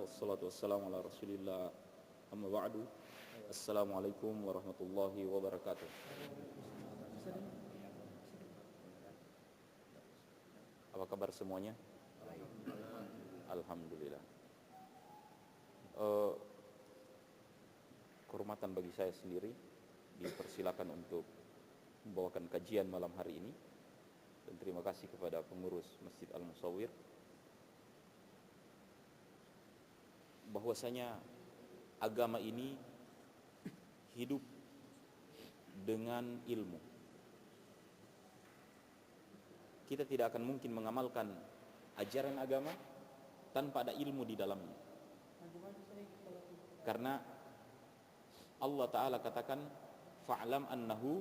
wassalatu wassalamu ala rasulillah amma ba'du. Assalamualaikum warahmatullahi wabarakatuh. Apa kabar semuanya? Alhamdulillah. Kehormatan bagi saya sendiri dipersilakan untuk membawakan kajian malam hari ini, dan terima kasih kepada pengurus Masjid Al-Musawwir bahwasanya agama ini hidup dengan ilmu. Kita tidak akan mungkin mengamalkan ajaran agama tanpa ada ilmu di dalamnya. Karena Allah Ta'ala katakan, fa'lam annahu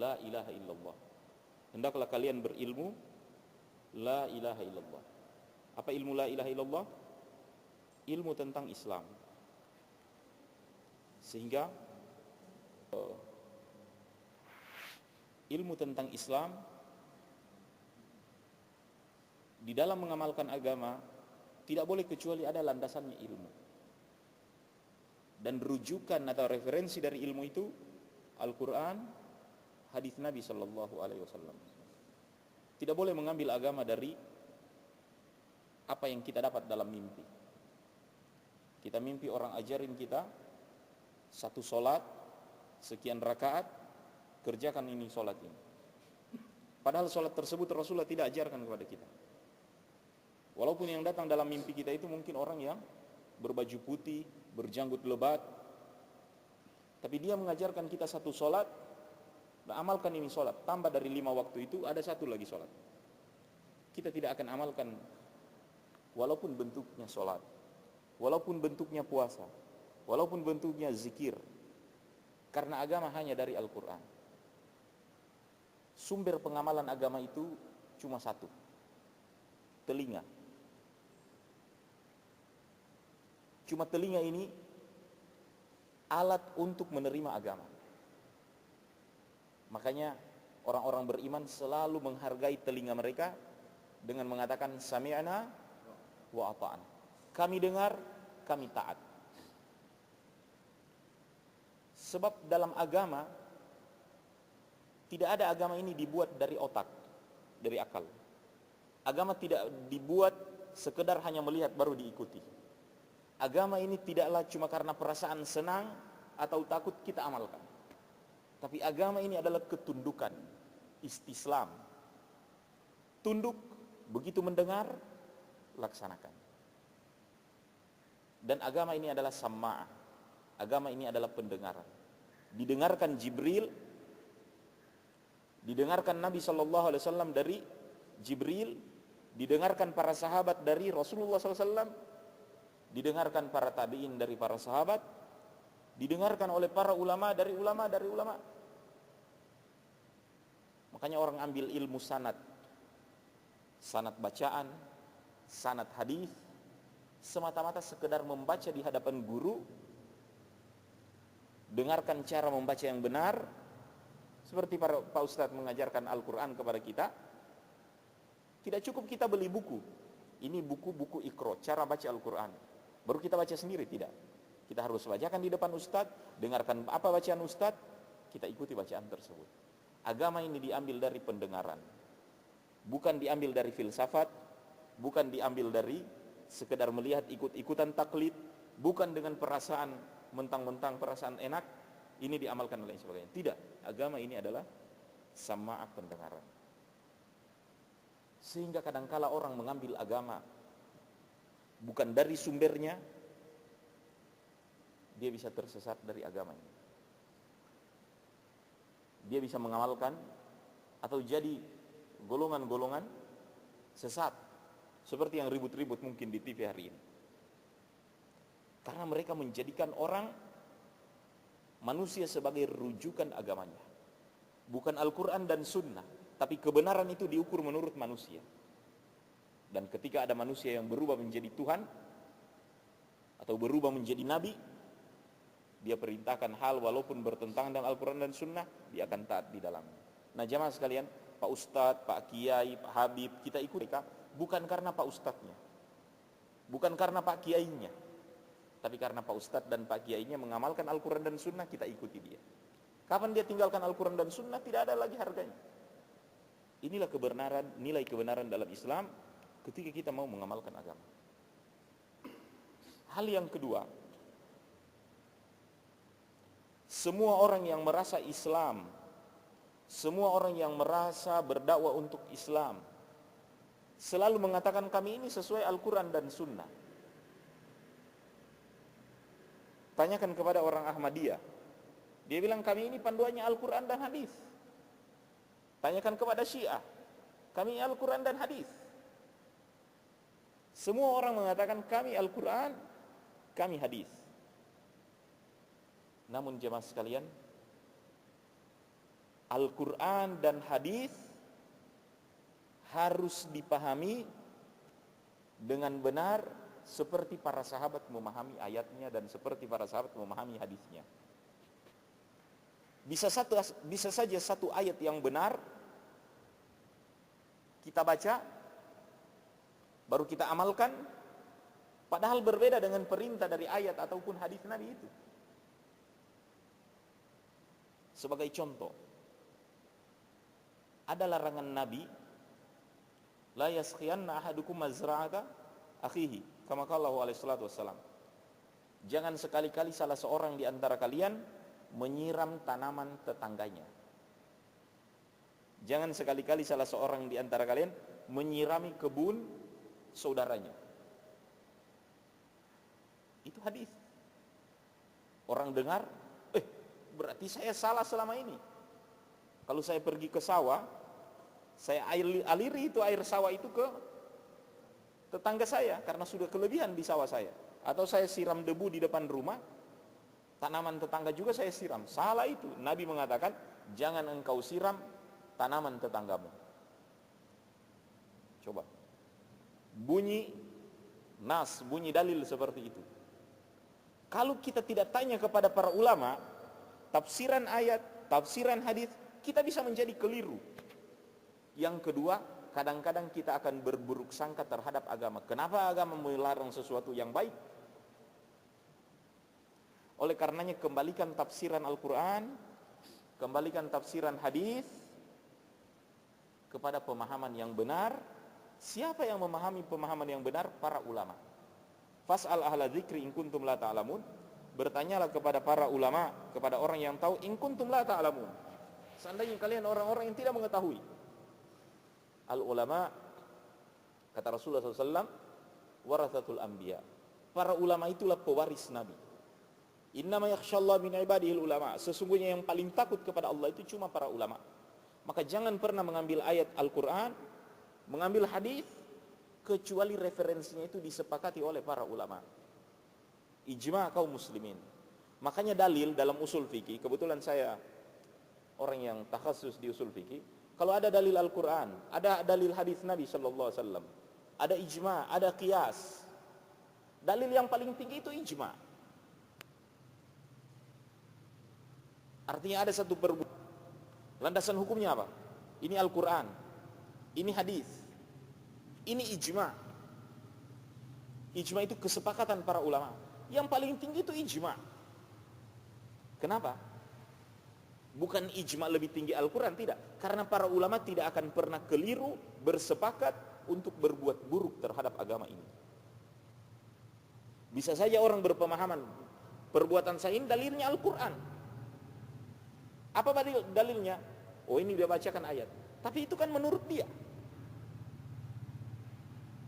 la ilaha illallah. Hendaklah kalian berilmu la ilaha illallah. Apa ilmu la ilaha illallah? Ilmu tentang Islam. Sehingga ilmu tentang Islam di dalam mengamalkan agama tidak boleh kecuali ada landasannya ilmu. Dan rujukan atau referensi dari ilmu itu Al-Quran, hadis Nabi Sallallahu Alaihi Wasallam. Tidak boleh mengambil agama dari apa yang kita dapat dalam mimpi. Kita mimpi orang ajarin kita satu solat sekian rakaat, kerjakan ini solat ini. Padahal solat tersebut Rasulullah tidak ajarkan kepada kita. Walaupun yang datang dalam mimpi kita itu mungkin orang yang berbaju putih, berjanggut lebat, tapi dia mengajarkan kita satu solat, nah amalkan ini solat. Tambah dari 5 waktu itu ada satu lagi solat. Kita tidak akan amalkan walaupun bentuknya solat, walaupun bentuknya puasa, walaupun bentuknya zikir, karena agama hanya dari Al-Quran. Sumber pengamalan agama itu cuma satu, telinga. Cuma telinga ini alat untuk menerima agama. Makanya orang-orang beriman selalu menghargai telinga mereka dengan mengatakan sami'na wa ata'na. Kami dengar, kami taat. Sebab dalam agama tidak ada agama ini dibuat dari otak, dari akal. Agama tidak dibuat sekedar hanya melihat baru diikuti. Agama ini tidaklah cuma karena perasaan senang atau takut kita amalkan. Tapi agama ini adalah ketundukan, istislam. Tunduk, begitu mendengar, laksanakan. Dan agama ini adalah sama'ah. Agama ini adalah pendengaran. Didengarkan Jibril, didengarkan Nabi SAW dari Jibril, didengarkan para sahabat dari Rasulullah SAW, didengarkan para tabi'in dari para sahabat, didengarkan oleh para ulama dari ulama. Makanya orang ambil ilmu sanad bacaan, sanad hadis, semata-mata sekedar membaca di hadapan guru, dengarkan cara membaca yang benar, seperti Pak Ustadz mengajarkan Al-Quran kepada kita. Tidak cukup kita beli buku, ini buku-buku Iqra, cara baca Al-Quran, baru kita baca sendiri, tidak. Kita harus bacakan di depan Ustadz, dengarkan apa bacaan Ustadz, kita ikuti bacaan tersebut. Agama ini diambil dari pendengaran, bukan diambil dari filsafat, bukan diambil dari sekedar melihat ikut-ikutan taklid, bukan dengan perasaan mentang-mentang perasaan enak, ini diamalkan oleh sebagainya. Tidak, agama ini adalah sama'ah, pendengaran. Sehingga kadangkala orang mengambil agama bukan dari sumbernya, dia bisa tersesat dari agama ini. Dia bisa mengamalkan atau jadi golongan-golongan sesat, seperti yang ribut-ribut mungkin di TV hari ini. Karena mereka menjadikan orang, manusia sebagai rujukan agamanya. Bukan Al-Quran dan Sunnah, tapi kebenaran itu diukur menurut manusia. Dan ketika ada manusia yang berubah menjadi Tuhan atau berubah menjadi Nabi, dia perintahkan hal walaupun bertentangan dengan Al-Quran dan Sunnah, dia akan taat di dalamnya. Nah jamaah sekalian, Pak Ustadz, Pak Kiai, Pak Habib, kita ikut mereka bukan karena Pak Ustadznya, Bukan karena Pak Kiainya, tapi karena Pak Ustadz dan Pak Kiainya mengamalkan Al-Quran dan Sunnah, kita ikuti dia. Kapan dia tinggalkan Al-Quran dan Sunnah, tidak ada lagi harganya. Inilah kebenaran, nilai kebenaran dalam Islam ketika kita mau mengamalkan agama. Hal yang kedua, semua orang yang merasa Islam, semua orang yang merasa berdakwah untuk Islam, selalu mengatakan kami ini sesuai Al-Quran dan Sunnah. Tanyakan kepada orang Ahmadiyah, dia bilang kami ini panduannya Al-Quran dan hadis. Tanyakan kepada Syiah, kami Al-Quran dan hadis. Semua orang mengatakan kami Al-Quran, kami hadis. Namun jemaah sekalian, Al-Quran dan hadis harus dipahami dengan benar seperti para sahabat memahami ayatnya dan seperti para sahabat memahami hadisnya. Bisa saja satu ayat yang benar kita baca, baru kita amalkan, padahal berbeda dengan perintah dari ayat ataupun hadis Nabi itu. Sebagai contoh, ada larangan Nabi, la yaskhiyanna ahadukum mazra'ata akhihi, kama qala alaihi salatu wassalam. Jangan sekali-kali salah seorang di antara kalian menyiram tanaman tetangganya. Jangan sekali-kali salah seorang di antara kalian menyirami kebun saudaranya. Itu hadis. Orang dengar, berarti saya salah selama ini. Kalau saya pergi ke sawah, saya aliri itu air sawah itu ke tetangga saya karena sudah kelebihan di sawah saya. Atau saya siram debu di depan rumah, tanaman tetangga juga saya siram. Salah itu. Nabi mengatakan, jangan engkau siram tanaman tetanggamu. Coba. Bunyi nas, bunyi dalil seperti itu. Kalau kita tidak tanya kepada para ulama, tafsiran ayat, tafsiran hadis, kita bisa menjadi keliru. Yang kedua, kadang-kadang kita akan berburuk sangka terhadap agama. Kenapa agama melarang sesuatu yang baik? Oleh karenanya kembalikan tafsiran Al-Quran, kembalikan tafsiran hadis kepada pemahaman yang benar. Siapa yang memahami pemahaman yang benar? Para ulama. Fas'al ahla dzikri in kuntum la ta'lamun. Bertanyalah kepada para ulama, kepada orang yang tahu, in kuntum la ta'lamun. Seandainya kalian orang-orang yang tidak mengetahui. Al ulama, kata Rasulullah SAW, warathatul anbiya. Para ulama itulah pewaris Nabi. Innama yakhshallahu min ibadihil ulama. Sesungguhnya yang paling takut kepada Allah itu cuma para ulama. Maka jangan pernah mengambil ayat Al-Quran, mengambil hadis, kecuali referensinya itu disepakati oleh para ulama. Ijma' kaum muslimin. Makanya dalil dalam usul fikih, kebetulan saya orang yang takhasus di usul fikih, kalau ada dalil Al-Quran, ada dalil hadis Nabi SAW, ada ijma', ada qiyas. Dalil yang paling tinggi itu ijma'. Artinya ada satu perbuatan. Landasan hukumnya apa? Ini Al-Quran, ini hadis, ini ijma'. Ijma' itu kesepakatan para ulama. Yang paling tinggi itu ijma'. Kenapa? Bukan ijma' lebih tinggi Al-Quran, tidak. Karena para ulama tidak akan pernah keliru bersepakat untuk berbuat buruk terhadap agama ini. Bisa saja orang berpemahaman perbuatan saya ini dalilnya Al-Quran. Apa dalilnya? Oh, ini dia bacakan ayat. Tapi itu kan menurut dia.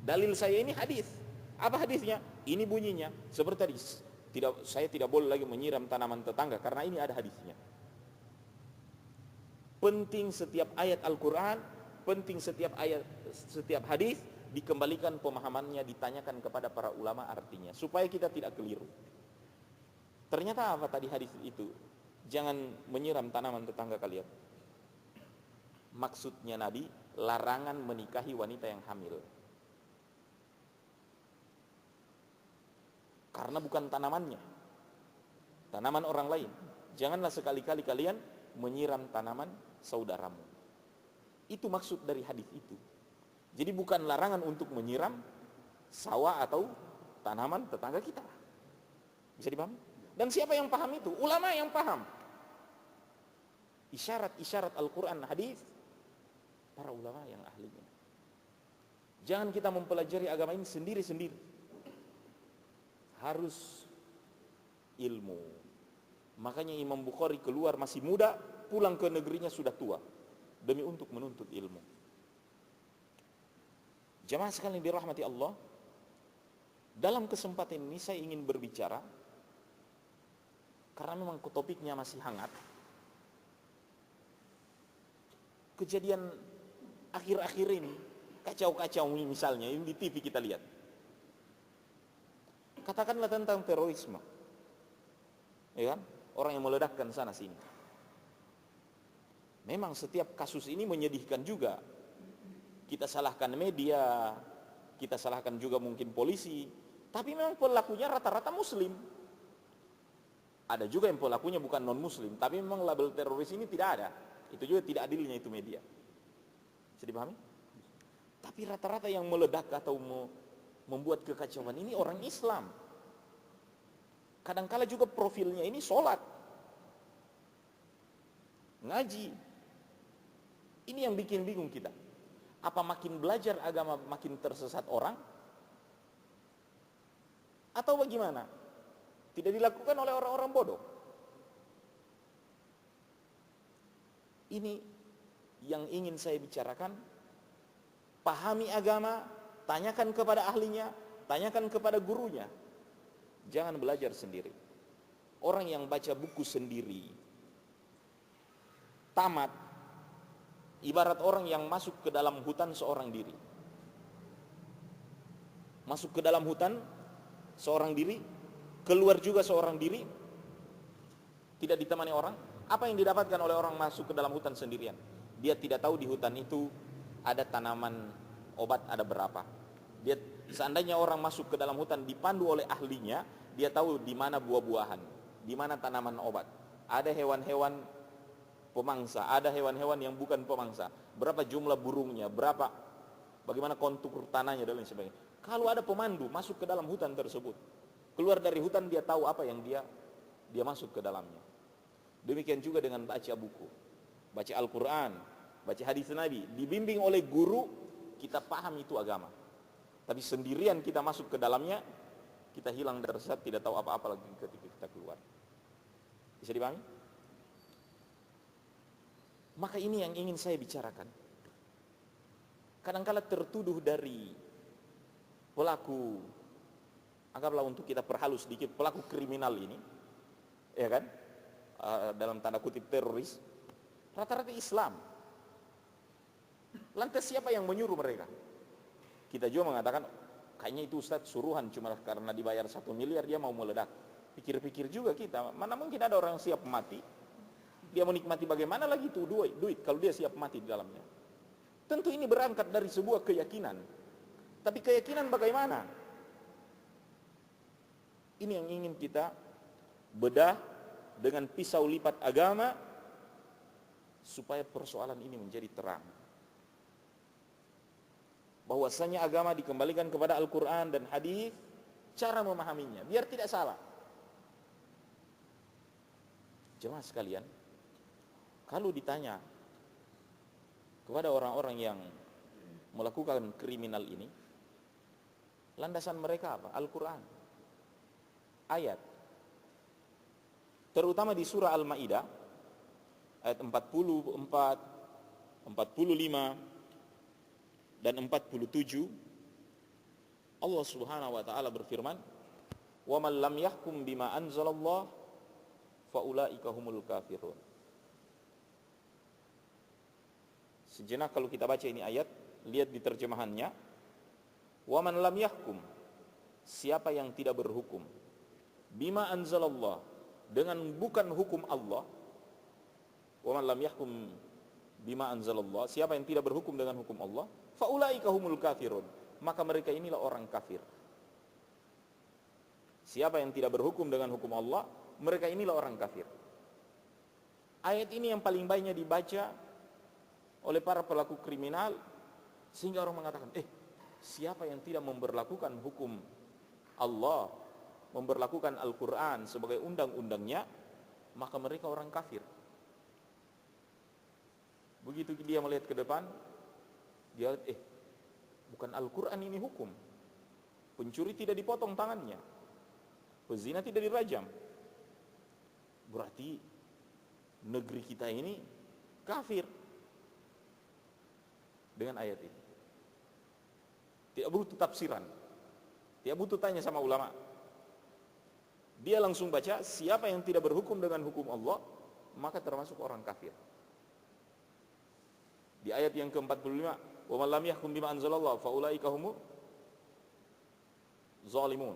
Dalil saya ini hadis. Apa hadisnya? Ini bunyinya seperti tadi. Saya tidak boleh lagi menyiram tanaman tetangga karena ini ada hadisnya. Penting setiap ayat Al-Quran, penting setiap ayat, setiap hadis dikembalikan pemahamannya, ditanyakan kepada para ulama artinya supaya kita tidak keliru. Ternyata apa tadi hadis itu? Jangan menyiram tanaman tetangga kalian. Maksudnya Nabi, larangan menikahi wanita yang hamil. Karena bukan tanamannya, tanaman orang lain. Janganlah sekali-kali kalian menyiram tanaman saudaramu. Itu maksud dari hadis itu. Jadi bukan larangan untuk menyiram sawah atau tanaman tetangga kita. Bisa dipahami? Dan siapa yang paham itu? Ulama yang paham. Isyarat-isyarat Al-Quran, hadis, para ulama yang ahlinya. Jangan kita mempelajari agama ini sendiri-sendiri. Harus ilmu. Makanya Imam Bukhari keluar masih muda, pulang ke negerinya sudah tua, demi untuk menuntut ilmu. Jamaah sekalian dirahmati Allah, dalam kesempatan ini saya ingin berbicara, karena memang topiknya masih hangat, kejadian akhir-akhir ini, kacau-kacau misalnya, ini di TV kita lihat. Katakanlah tentang terorisme, ya kan? Orang yang meledakkan sana sini. Memang setiap kasus ini menyedihkan juga. Kita salahkan media, kita salahkan juga mungkin polisi, tapi memang pelakunya rata-rata muslim. Ada juga yang pelakunya bukan non muslim, tapi memang label teroris ini tidak ada. Itu juga tidak adilnya itu media. Bisa dipahami? Tapi rata-rata yang meledak atau membuat kekacauan ini orang Islam. Kadangkala juga profilnya ini sholat, ngaji. Ini yang bikin bingung kita. Apa makin belajar agama makin tersesat orang? Atau bagaimana? Tidak dilakukan oleh orang-orang bodoh. Ini yang ingin saya bicarakan. Pahami agama, tanyakan kepada ahlinya, tanyakan kepada gurunya. Jangan belajar sendiri. Orang yang baca buku sendiri, tamat, ibarat orang yang masuk ke dalam hutan seorang diri. Masuk ke dalam hutan seorang diri, keluar juga seorang diri, tidak ditemani orang. Apa yang didapatkan oleh orang masuk ke dalam hutan sendirian? Dia tidak tahu di hutan itu ada tanaman obat ada berapa. Dia seandainya orang masuk ke dalam hutan dipandu oleh ahlinya, dia tahu di mana buah-buahan, di mana tanaman obat. Ada hewan-hewan pemangsa, ada hewan-hewan yang bukan pemangsa. Berapa jumlah burungnya, berapa, bagaimana kontur tanahnya dan lain sebagainya. Kalau ada pemandu masuk ke dalam hutan tersebut, keluar dari hutan dia tahu apa yang dia masuk ke dalamnya. Demikian juga dengan baca buku, baca Al-Quran, baca hadis Nabi, dibimbing oleh guru, kita paham itu agama. Tapi sendirian kita masuk ke dalamnya, kita hilang tersesat, tidak tahu apa-apa lagi ketika kita keluar. Bisa dipahami? Maka ini yang ingin saya bicarakan. Kadangkala tertuduh dari pelaku, anggaplah untuk kita perhalus sedikit, pelaku kriminal ini, ya kan, dalam tanda kutip teroris, rata-rata Islam. Lantas siapa yang menyuruh mereka? Kita juga mengatakan, kayaknya itu Ustadz suruhan, cuma karena dibayar 1 miliar dia mau meledak. Pikir-pikir juga kita, mana mungkin ada orang yang siap mati, dia menikmati bagaimana lagi itu duit kalau dia siap mati di dalamnya. Tentu ini berangkat dari sebuah keyakinan. Tapi keyakinan bagaimana? Ini yang ingin kita bedah dengan pisau lipat agama, supaya persoalan ini menjadi terang. Bahwasanya agama dikembalikan kepada Al-Quran dan hadis, cara memahaminya biar tidak salah. Jemaah sekalian, kalau ditanya kepada orang-orang yang melakukan kriminal ini, landasan mereka apa? Al-Quran, ayat. Terutama di surah Al-Maidah ayat 44, 45 dan 47, Allah Subhanahu wa taala berfirman, "Wa man lam yahkum bima anzalallah fa ulaika humul kafirun." Sejenak kalau kita baca ini ayat, lihat di terjemahannya, "Wa man lam yahkum", siapa yang tidak berhukum, bima anzalallah, dengan bukan hukum Allah. Wa man lam yahkum bima anzalallah, siapa yang tidak berhukum dengan hukum Allah, fa ulaika humul kafirun, maka mereka inilah orang kafir. Siapa yang tidak berhukum dengan hukum Allah, mereka inilah orang kafir. Ayat ini yang paling banyak dibaca oleh para pelaku kriminal, sehingga orang mengatakan, siapa yang tidak memberlakukan hukum Allah memberlakukan Al-Quran sebagai undang-undangnya, maka mereka orang kafir. Begitu dia melihat ke depan, dia lihat, bukan Al-Quran ini hukum. Pencuri tidak dipotong tangannya, pezina tidak dirajam. Berarti negeri kita ini kafir dengan ayat ini. Tidak butuh tafsiran, tidak butuh tanya sama ulama. Dia langsung baca, siapa yang tidak berhukum dengan hukum Allah, maka termasuk orang kafir. Di ayat yang ke-45, wa man lam yahkum bima anzalallah fa ulaika humuz zalimun.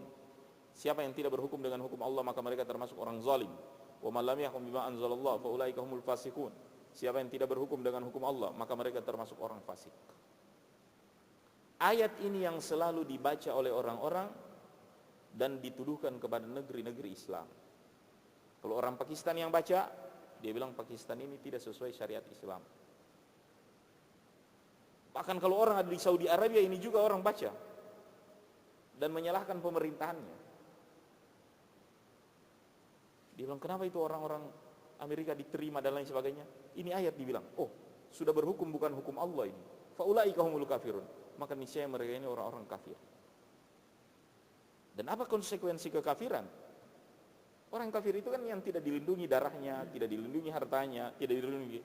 Siapa yang tidak berhukum dengan hukum Allah, maka mereka termasuk orang zalim. Wa man lam yahkum bima anzalallah fa ulaika humul fasiqun. Siapa yang tidak berhukum dengan hukum Allah, maka mereka termasuk orang fasik. Ayat ini yang selalu dibaca oleh orang-orang dan dituduhkan kepada negeri-negeri Islam. Kalau orang Pakistan yang baca, dia bilang Pakistan ini tidak sesuai syariat Islam. Bahkan kalau orang ada di Saudi Arabia ini juga orang baca dan menyalahkan pemerintahannya. Dia bilang, kenapa itu orang-orang Amerika diterima dan lain sebagainya? Ini ayat dibilang, sudah berhukum bukan hukum Allah ini. Faulaika humul kafirun. Maka niscaya mereka ini orang-orang kafir. Dan apa konsekuensi kekafiran? Orang kafir itu kan yang tidak dilindungi darahnya, tidak dilindungi hartanya, tidak dilindungi.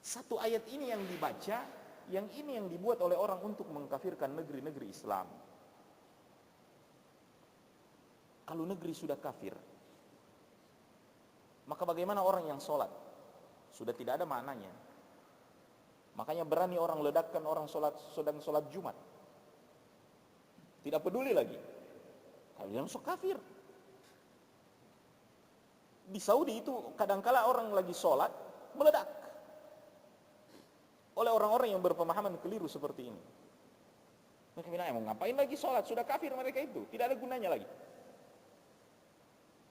Satu ayat ini yang dibaca, yang ini yang dibuat oleh orang untuk mengkafirkan negeri-negeri Islam. Kalau negeri sudah kafir, maka bagaimana orang yang sholat? Sudah tidak ada maknanya. Makanya berani orang ledakkan orang sedang sholat Jumat. Tidak peduli lagi. Kalian sok kafir. Di Saudi itu kadangkala orang lagi sholat meledak oleh orang-orang yang berpemahaman keliru seperti ini. Mereka bilang, mau ngapain lagi sholat? Sudah kafir mereka itu, tidak ada gunanya lagi.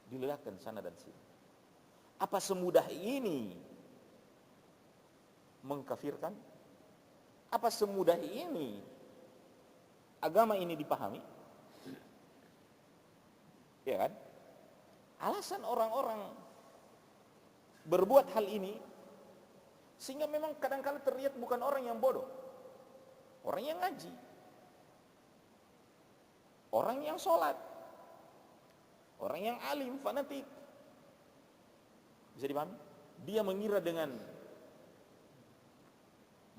Diledakkan sana dan sini. Apa semudah ini mengkafirkan? Apa semudah ini agama ini dipahami? Ya kan? Alasan orang-orang berbuat hal ini sehingga memang kadang-kadang terlihat bukan orang yang bodoh, orang yang ngaji, orang yang sholat, orang yang alim, fanatik. Bisa dipahami? Dia mengira dengan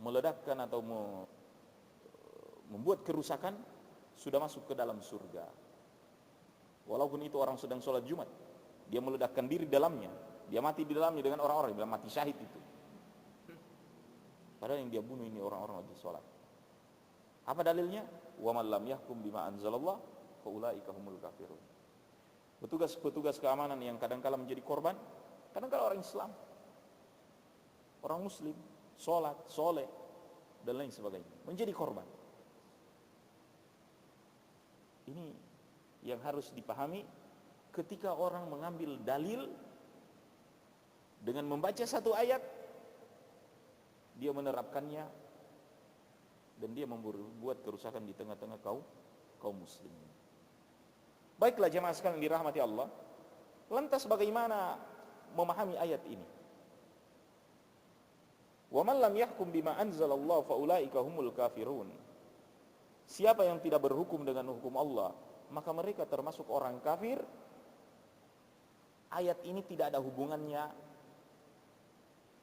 meledakkan atau membuat kerusakan sudah masuk ke dalam surga. Walaupun itu orang sedang sholat Jumat, dia meledakkan diri dalamnya, dia mati di dalamnya dengan orang-orang, dia bilang mati syahid itu. Padahal yang dia bunuh ini orang-orang lagi sholat. Apa dalilnya? Wa man lam yahkum bima anzalallah fa ulaika humul kafirun. Petugas keamanan yang kadang-kala menjadi korban, kadang-kala orang Islam, orang Muslim, sholat, soleh, dan lain sebagainya, menjadi korban. Ini yang harus dipahami ketika orang mengambil dalil dengan membaca satu ayat, dia menerapkannya dan dia membuat kerusakan di tengah-tengah kaum muslimin. Baiklah jemaah sekalian dirahmati Allah, lantas bagaimana memahami ayat ini? Wa man lam yahkum bima anzalallahu fa ulaika humul kafirun. Siapa yang tidak berhukum dengan hukum Allah, maka mereka termasuk orang kafir. Ayat ini tidak ada hubungannya.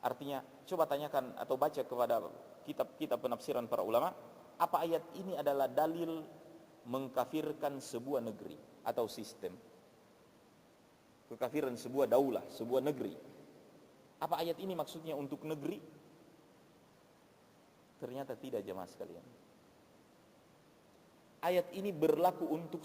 Artinya, coba tanyakan atau baca kepada kitab-kitab penafsiran para ulama, apa ayat ini adalah dalil mengkafirkan sebuah negeri atau sistem, kekafiran sebuah daulah, sebuah negeri. Apa ayat ini maksudnya untuk negeri? Ternyata tidak jemaah sekalian. Ayat ini berlaku untuk